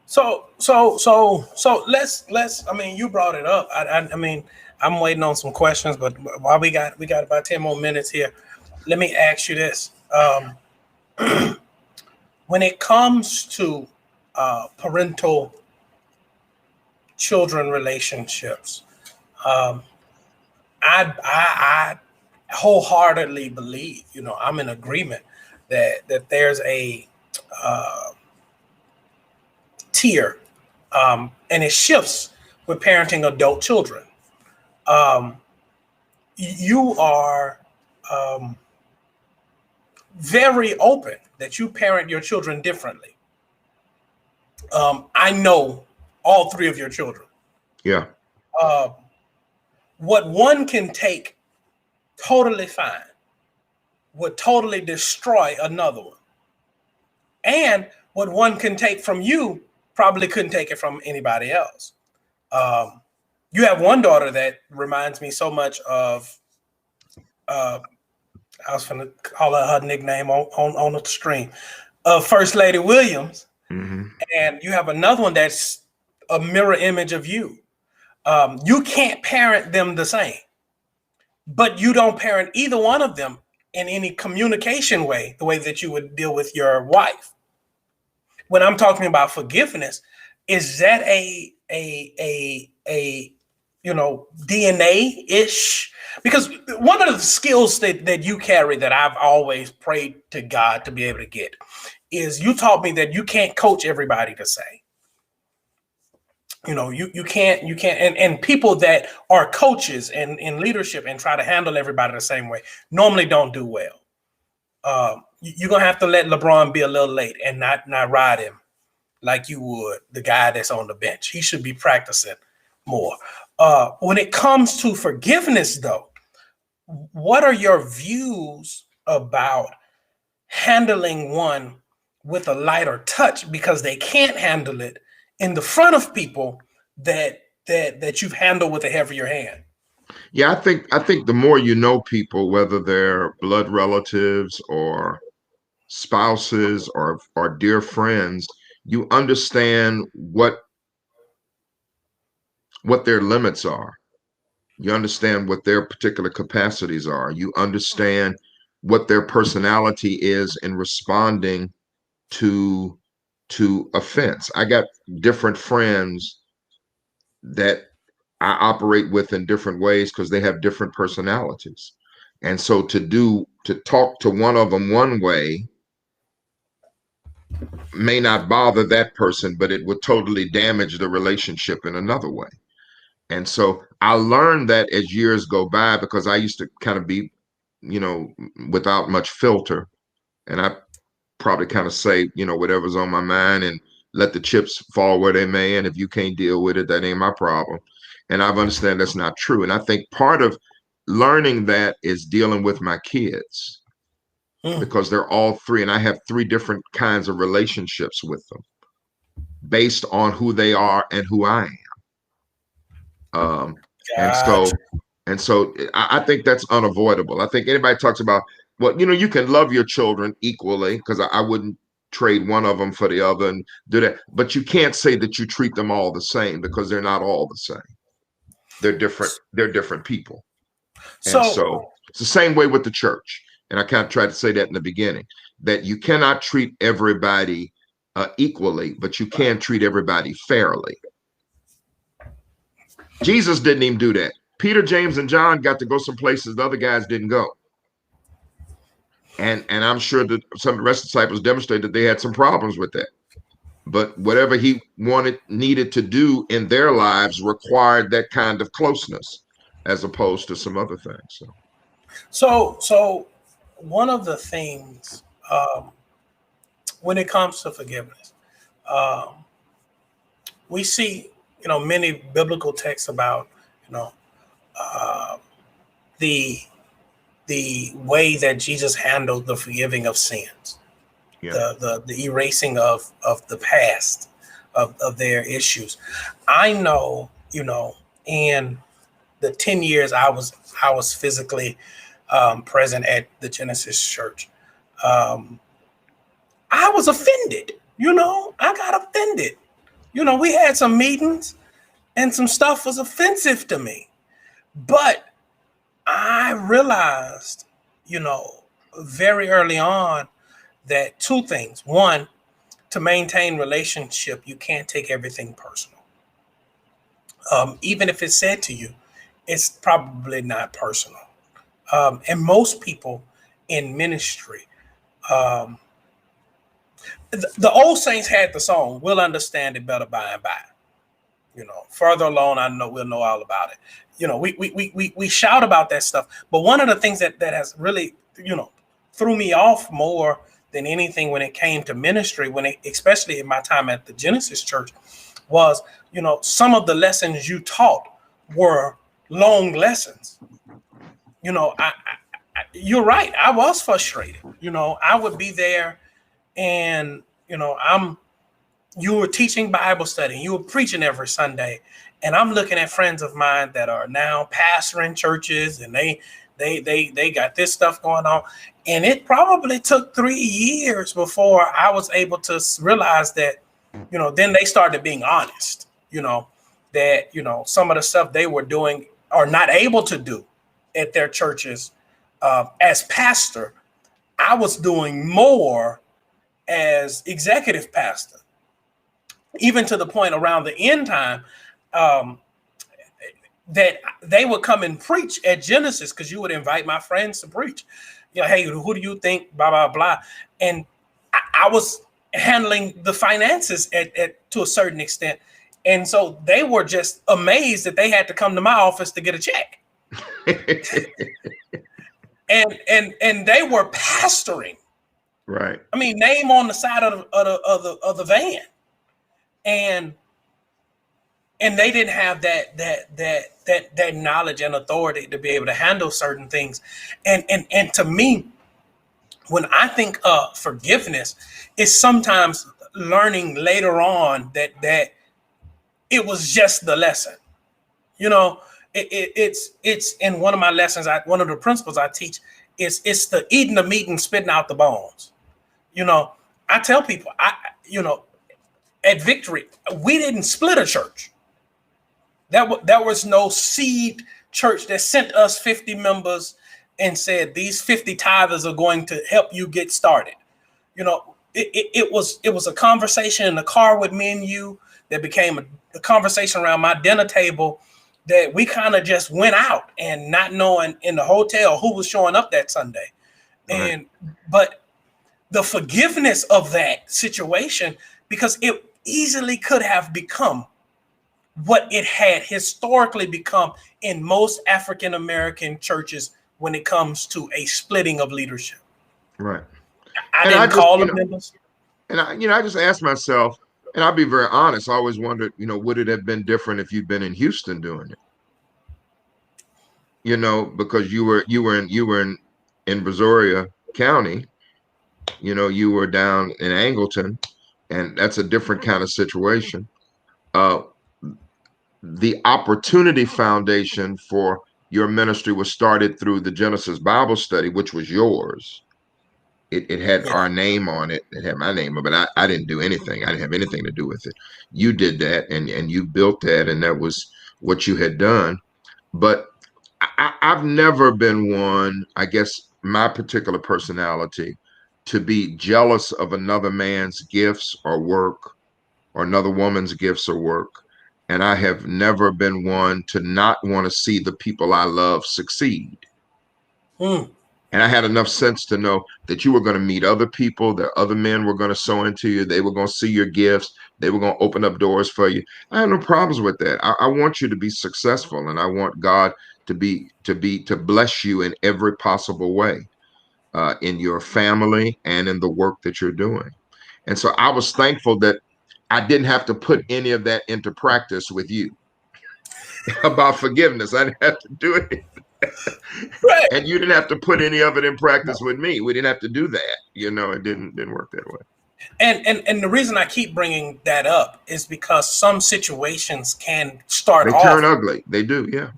So let's. I mean, you brought it up. I mean, I'm waiting on some questions, but while we got about 10 more minutes here, let me ask you this: when it comes to parental children relationships, I wholeheartedly believe, you know, I'm in agreement that there's a tier, and it shifts with parenting adult children. You are very open that you parent your children differently. I know all three of your children. Yeah. What one can take totally fine would totally destroy another one. And what one can take from you probably couldn't take it from anybody else. You have one daughter that reminds me so much of, I was going to call her nickname on the stream, of First Lady Williams. Mm-hmm. And you have another one that's a mirror image of you. You can't parent them the same, but you don't parent either one of them in any communication way, the way that you would deal with your wife. when I'm talking about forgiveness, is that a DNA-ish? Because one of the skills that you carry that I've always prayed to God to be able to get is you taught me that you can't coach everybody the same. You can't, and people that are coaches and in leadership and try to handle everybody the same way normally don't do well. You're gonna have to let LeBron be a little late and not ride him like you would the guy that's on the bench. He should be practicing more. When it comes to forgiveness, though, what are your views about handling one with a lighter touch because they can't handle it in the front of people that you've handled with a heavier hand? Yeah, I think the more you know people, whether they're blood relatives or spouses or dear friends, you understand what their limits are. You understand what their particular capacities are. You understand what their personality is in responding to offense. I got different friends that I operate with in different ways because they have different personalities. And so to talk to one of them one way may not bother that person, but it would totally damage the relationship in another way. And so I learned that as years go by, because I used to kind of be, without much filter. And I probably kind of say, whatever's on my mind and let the chips fall where they may. And if you can't deal with it, that ain't my problem. And I've understand that's not true. And I think part of learning that is dealing with my kids because they're all three. And I have three different kinds of relationships with them based on who they are and who I am. And so I think that's unavoidable. I think anybody talks about, well, you can love your children equally, because I wouldn't trade one of them for the other and do that. But you can't say that you treat them all the same, because they're not all the same. They're different. They're different people. And so it's the same way with the church. And I kind of tried to say that in the beginning, that you cannot treat everybody equally, but you can treat everybody fairly. Jesus didn't even do that. Peter, James, and John got to go some places the other guys didn't go. And I'm sure that some of the rest of the disciples demonstrated that they had some problems with that. But whatever he needed to do in their lives required that kind of closeness, as opposed to some other things. So one of the things when it comes to forgiveness, we see, many biblical texts about, the way that Jesus handled the forgiving of sins, the erasing of the past, of their issues. I know, in the 10 years I was physically present at the Genesis Church, I was offended. I got offended. We had some meetings and some stuff was offensive to me. But I realized, very early on that two things. One, to maintain relationship, you can't take everything personal. Even if it's said to you, it's probably not personal. And most people in ministry, the old saints had the song, "We'll understand it better by and by." Further along, we'll know all about it. We shout about that stuff. But one of the things that has really, threw me off more than anything when it came to ministry, especially in my time at the Genesis Church, was, some of the lessons you taught were long lessons. You're right. I was frustrated. I would be there and, you were teaching Bible study, you were preaching every Sunday, and I'm looking at friends of mine that are now pastoring churches, and they got this stuff going on. And it probably took 3 years before I was able to realize that, then they started being honest, that, some of the stuff they were doing or not able to do at their churches as pastor, I was doing more as executive pastor, even to the point around the end time that they would come and preach at Genesis, because you would invite my friends to preach. You know, hey, who do you think? Blah, blah, blah. And I was handling the finances to a certain extent. And so they were just amazed that they had to come to my office to get a check. and they were pastoring. Right. I mean, name on the side of the van. And they didn't have that knowledge and authority to be able to handle certain things. And to me, when I think of forgiveness, it's sometimes learning later on that it was just the lesson. You know, it's in one of my lessons. One of the principles I teach is it's the eating the meat and spitting out the bones. You know, I tell people, at Victory, we didn't split a church. There was no seed church that sent us 50 members and said, these 50 tithers are going to help you get started. You know, it was a conversation in the car with me and you that became a conversation around my dinner table, that we kind of just went out and not knowing in the hotel who was showing up that Sunday. Right. But the forgiveness of that situation, because it easily could have become what it had historically become in most African-American churches when it comes to a splitting of leadership. Right. I didn't call them members. And I just asked myself, and I'll be very honest, I always wondered, would it have been different if you'd been in Houston doing it? Because you were in Brazoria County, you were down in Angleton, and that's a different kind of situation. The Opportunity Foundation for your ministry was started through the Genesis Bible Study, which was yours. It had our name on it. It had my name, but I didn't do anything. I didn't have anything to do with it. You did that, and you built that, and that was what you had done. But I've never been one, I guess my particular personality, to be jealous of another man's gifts or work, or another woman's gifts or work. And I have never been one to not want to see the people I love succeed. And I had enough sense to know that you were going to meet other people, that other men were going to sow into you. They were going to see your gifts. They were going to open up doors for you. I have no problems with that. I want you to be successful, and I want God to bless you in every possible way, in your family and in the work that you're doing. And so I was thankful that I didn't have to put any of that into practice with you about forgiveness. I didn't have to do it. Right. And you didn't have to put any of it in practice with me. We didn't have to do that. It didn't work that way. And the reason I keep bringing that up is because some situations can start off. They turn ugly. They do. Yeah.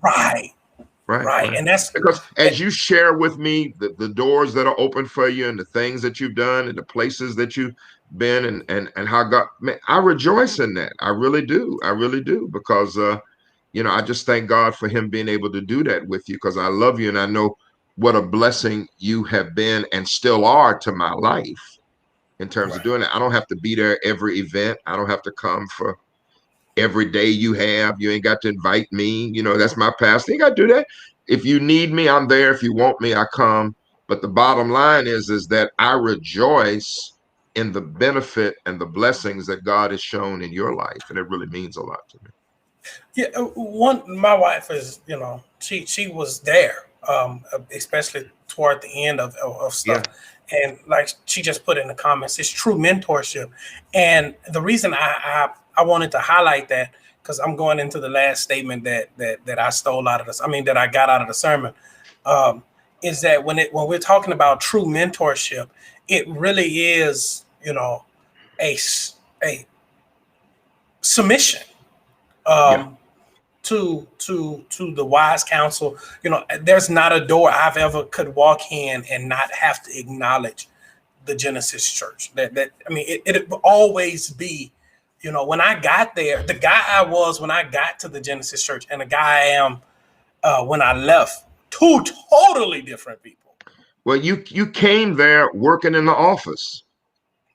Right. And that's because as you share with me the doors that are open for you and the things that you've done and the places that you've been and how God, man, I rejoice in that. I really do. Because, I just thank God for him being able to do that with you, because I love you and I know what a blessing you have been and still are to my life in terms of doing it. I don't have to be there every event. I don't have to come for every day you have. You ain't got to invite me. That's my past. You ain't got to do that. If you need me, I'm there. If you want me, I come. But the bottom line is that I rejoice in the benefit and the blessings that God has shown in your life. And it really means a lot to me. Yeah, my wife is, she was there, especially toward the end of stuff. Yeah. And like she just put in the comments, it's true mentorship. And the reason I wanted to highlight that, because I'm going into the last statement that I stole out of this, that I got out of the sermon, is that when we're talking about true mentorship, it really is, a submission to the wise counsel. There's not a door I've ever could walk in and not have to acknowledge the Genesis Church. It will always be, when I got there, the guy I was when I got to the Genesis Church and the guy I am when I left, two totally different people. Well, you came there working in the office.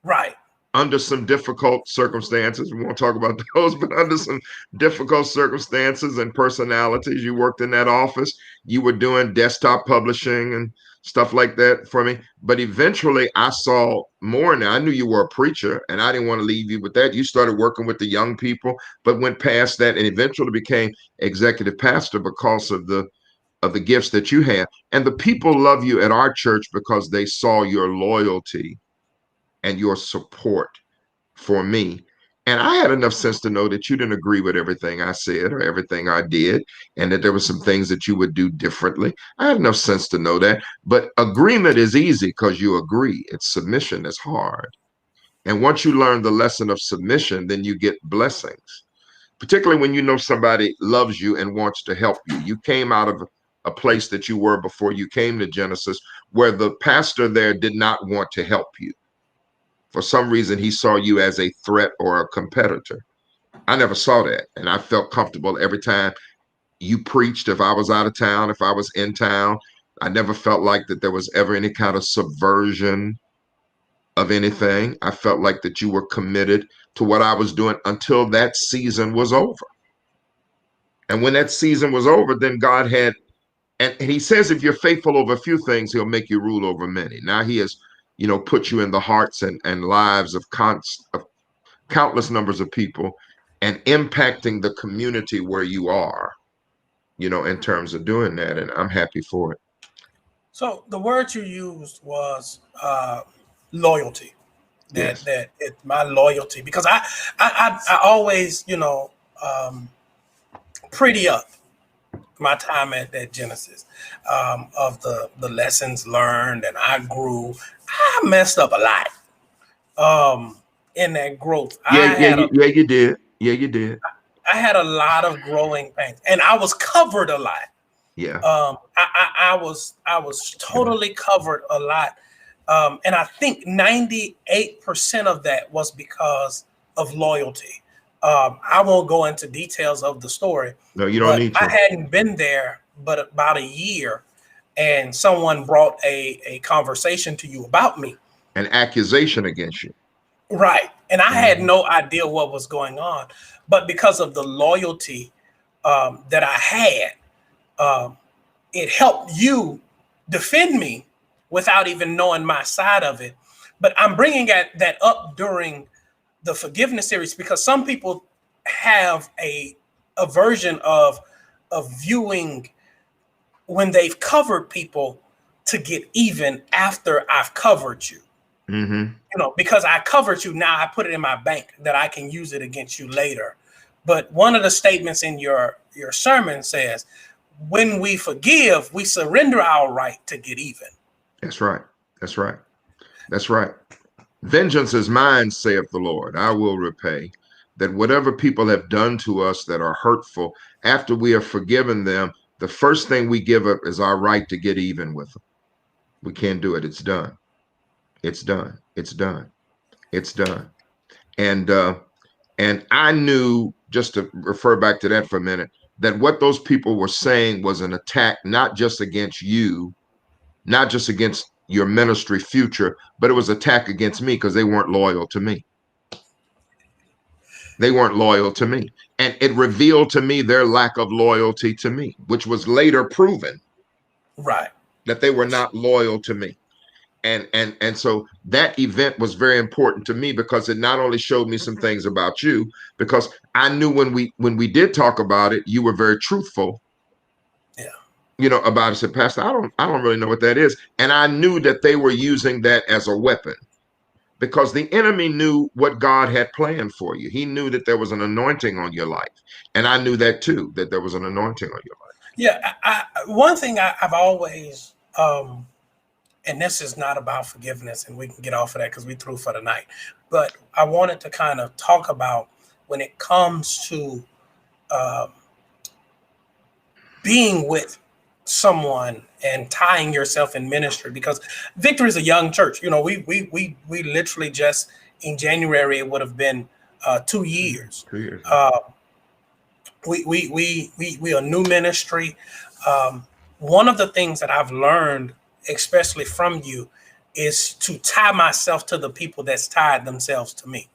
Right. under some difficult circumstances. We won't talk about those, but under some difficult circumstances and personalities. You worked in that office. You were doing desktop publishing and stuff like that for me. But eventually I saw more now. I knew you were a preacher and I didn't want to leave you with that. You started working with the young people, but went past that and eventually became executive pastor because of the gifts that you have. And the people love you at our church because they saw your loyalty and your support for me. And I had enough sense to know that you didn't agree with everything I said or everything I did, and that there were some things that you would do differently. I had enough sense to know that. But agreement is easy because you agree. It's submission is hard. And once you learn the lesson of submission, then you get blessings, particularly when you know somebody loves you and wants to help you. You came out of a place that you were before you came to Genesis, where the pastor there did not want to help you. For some reason, he saw you as a threat or a competitor. I never saw that. And I felt comfortable every time you preached. If I was out of town, if I was in town, I never felt like that there was ever any kind of subversion of anything. I felt like that you were committed to what I was doing until that season was over. And when that season was over, then God had, and he says, if you're faithful over a few things, he'll make you rule over many. Now he has, put you in the hearts and lives of countless numbers of people and impacting the community where you are, in terms of doing that. And I'm happy for it. So the word you used was loyalty. Yes. That it's my loyalty, because I always, pretty up my time at Genesis, of the lessons learned, and I grew. I messed up a lot in that growth. You did. Yeah, you did. I had a lot of growing pains, and I was covered a lot. Yeah. I was totally covered a lot. And I think 98% of that was because of loyalty. I won't go into details of the story. No, you don't need to. I hadn't been there but about a year, and someone brought a conversation to you about me. An accusation against you. Right. And I had no idea what was going on. But because of the loyalty that I had, it helped you defend me without even knowing my side of it. But I'm bringing that up during the forgiveness series because some people have a version of viewing when they've covered people to get even after I've covered you. Because I covered you, now I put it in my bank that I can use it against you later. But one of the statements in your sermon says, when we forgive, we surrender our right to get even. That's right. That's right. That's right. Vengeance is mine, saith the Lord. I will repay. That whatever people have done to us that are hurtful, after we have forgiven them, the first thing we give up is our right to get even with them. We can't do it. It's done. It's done. It's done. It's done. And I knew, just to refer back to that for a minute, that what those people were saying was an attack, not just against you, not just against your ministry future, but it was an attack against me because they weren't loyal to me. They weren't loyal to me. And it revealed to me their lack of loyalty to me, which was later proven. Right. That they were not loyal to me. And so that event was very important to me because it not only showed me some things about you, because I knew when we did talk about it, you were very truthful. Yeah. About it. I said, Pastor, I don't really know what that is. And I knew that they were using that as a weapon because the enemy knew what God had planned for you. He knew that there was an anointing on your life. And I knew that too, that there was an anointing on your life. Yeah. One thing I've always, and this is not about forgiveness, and we can get off of that because we through for the night. But I wanted to kind of talk about when it comes to being with someone and tying yourself in ministry, because Victory is a young church. We literally just in January it would have been 2 years. 2 years. We a new ministry. One of the things that I've learned, especially from you, is to tie myself to the people that's tied themselves to me.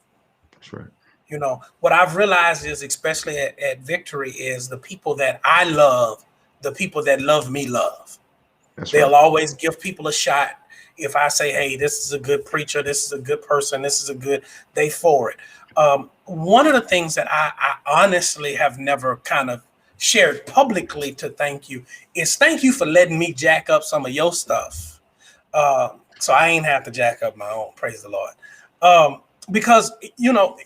That's right. You know, what I've realized is, especially at Victory, is the people that I love, the people that love me love. They'll always give people a shot. If I say, hey, this is a good preacher, this is a good person, this is a good, they for it. One of the things that I honestly have never kind of shared publicly to thank you is thank you for letting me jack up some of your stuff. So I ain't have to jack up my own, praise the Lord. Because, you know,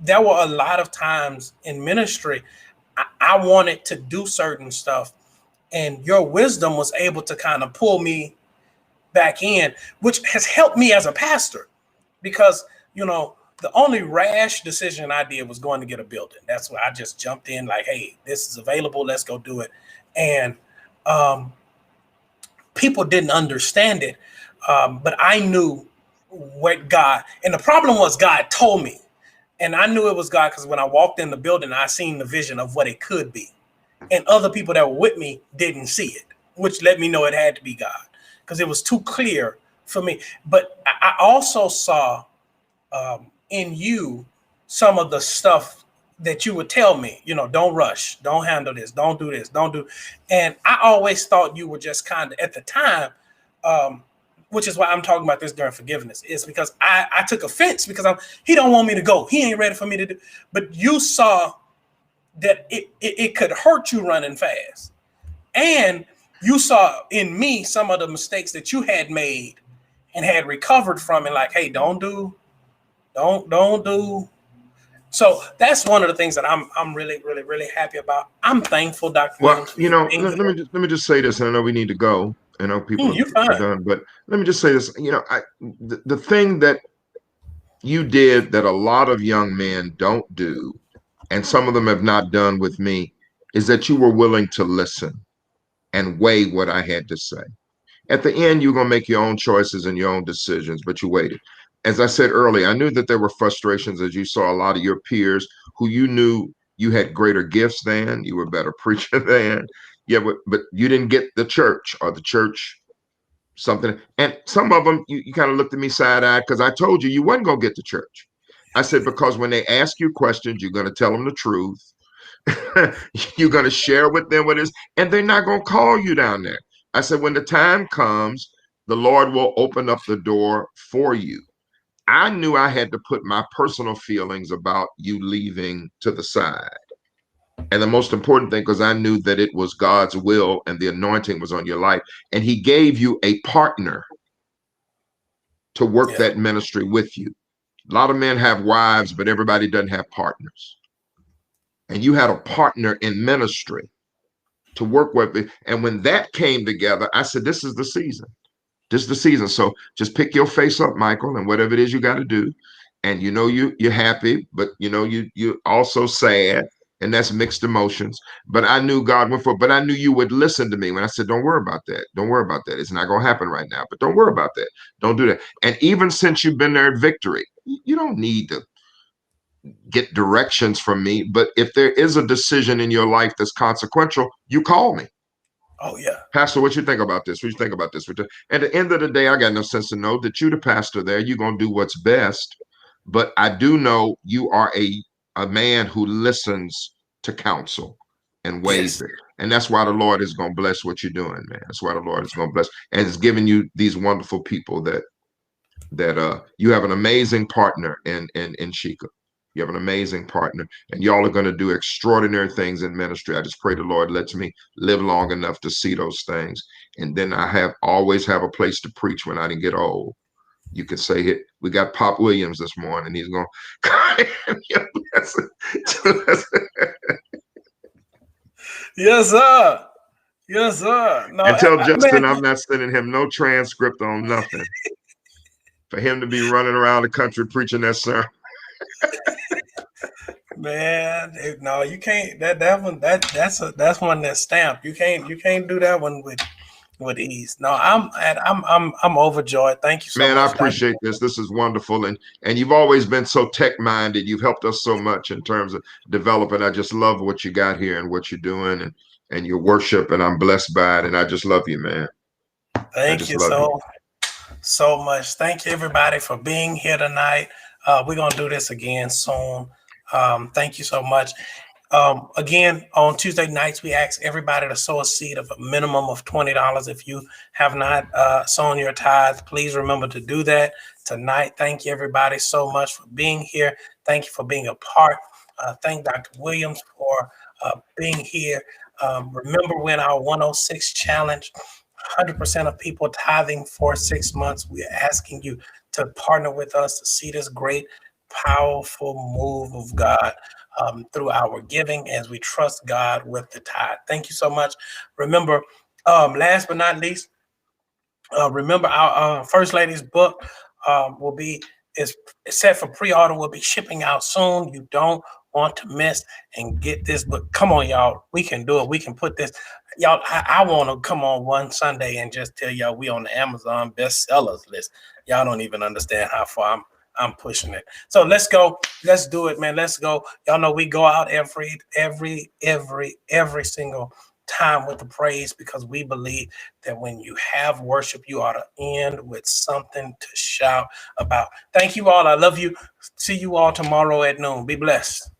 there were a lot of times in ministry, I wanted to do certain stuff, and your wisdom was able to kind of pull me back in, which has helped me as a pastor, because, you know, the only rash decision I did was going to get a building. That's why I just jumped in like, hey, this is available, let's go do it. And people didn't understand it, but I knew what God, and the problem was God told me, and I knew it was God because when I walked in the building, I seen the vision of what it could be. And other people that were with me didn't see it, which let me know it had to be God because it was too clear for me. But I also saw in you some of the stuff that you would tell me, you know, don't rush, don't handle this, don't do this, don't do. And I always thought you were just kind of, at the time, which is why I'm talking about this during forgiveness, is because I took offense because he don't want me to go. He ain't ready for me to do. But you saw that it could hurt you running fast. And you saw in me some of the mistakes that you had made and had recovered from, and like, hey, don't do. So that's one of the things that I'm really, really, really happy about. I'm thankful, Dr. Well, Williams, you know, let me just say this, and I know we need to go. I know people are done, but let me just say this. You know, the thing that you did that a lot of young men don't do, and some of them have not done with me, is that you were willing to listen and weigh what I had to say. At the end, you're going to make your own choices and your own decisions, but you waited. As I said earlier, I knew that there were frustrations as you saw a lot of your peers who you knew you had greater gifts than, you were a better preacher than, yeah, but you didn't get the church or the church something. And some of them, you kind of looked at me side-eyed because I told you wasn't going to get the church. I said, because when they ask you questions, you're going to tell them the truth. You're going to share with them what it is, and they're not going to call you down there. I said, when the time comes, the Lord will open up the door for you. I knew I had to put my personal feelings about you leaving to the side. And the most important thing, because I knew that it was God's will and the anointing was on your life. And he gave you a partner to work that ministry with you. A lot of men have wives, but everybody doesn't have partners. And you had a partner in ministry to work with. And when that came together, I said, this is the season. This is the season. So just pick your face up, Michael, and whatever it is you got to do. And you know you're happy, but you know you're also sad, and that's mixed emotions. But I knew God went for it, but I knew you would listen to me when I said, don't worry about that. Don't worry about that. It's not going to happen right now, but don't worry about that. Don't do that. And even since you've been there at Victory, you don't need to get directions from me. But if there is a decision in your life that's consequential, you call me. Oh, yeah. Pastor, what you think about this? What you think about this? At the end of the day, I got no sense to know that you the pastor there. You're going to do what's best. But I do know you are a man who listens to counsel and weighs it. And that's why the Lord is going to bless what you're doing, man. That's why the Lord is going to bless. And it's giving you these wonderful people that you have an amazing partner in Sheikah. You have an amazing partner, and y'all are going to do extraordinary things in ministry. I just pray the Lord lets me live long enough to see those things. And then I always have a place to preach when I didn't get old. You could say it. We got Pop Williams this morning. He's going Yes, sir. Yes, sir. No, and tell Justin I'm not sending him no transcript on nothing. For him to be running around the country preaching that sermon. Man, no, you can't. That one, that's one that's stamped. You can't do that one with ease. No, I'm overjoyed. Thank you so much. Man, I appreciate this. This is wonderful, and you've always been so tech minded. You've helped us so much in terms of developing. I just love what you got here and what you're doing and your worship, and I'm blessed by it. And I just love you, man. Thank you so. so much. Thank you, everybody, for being here tonight. We're going to do this again soon. Thank you so much. Again, on Tuesday nights, we ask everybody to sow a seed of a minimum of $20. If you have not sown your tithe, please remember to do that tonight. Thank you, everybody, so much for being here. Thank you for being a part. Thank Dr. Williams for being here. Remember when our 106 challenge, 100% of people tithing for 6 months, we're asking you to partner with us to see this great, powerful move of God through our giving as we trust God with the tithe. Thank you so much. Remember, last but not least, remember our First Lady's book will be is set for pre-order. Will be shipping out soon. You don't want to miss and get this book. Come on, y'all. We can do it. We can put this. Y'all, I want to come on one Sunday and just tell y'all we on the Amazon bestsellers list. Y'all don't even understand how far I'm pushing it. So let's go. Let's do it, man. Let's go. Y'all know we go out every single time with the praise, because we believe that when you have worship, you ought to end with something to shout about. Thank you all. I love you. See you all tomorrow at noon. Be blessed.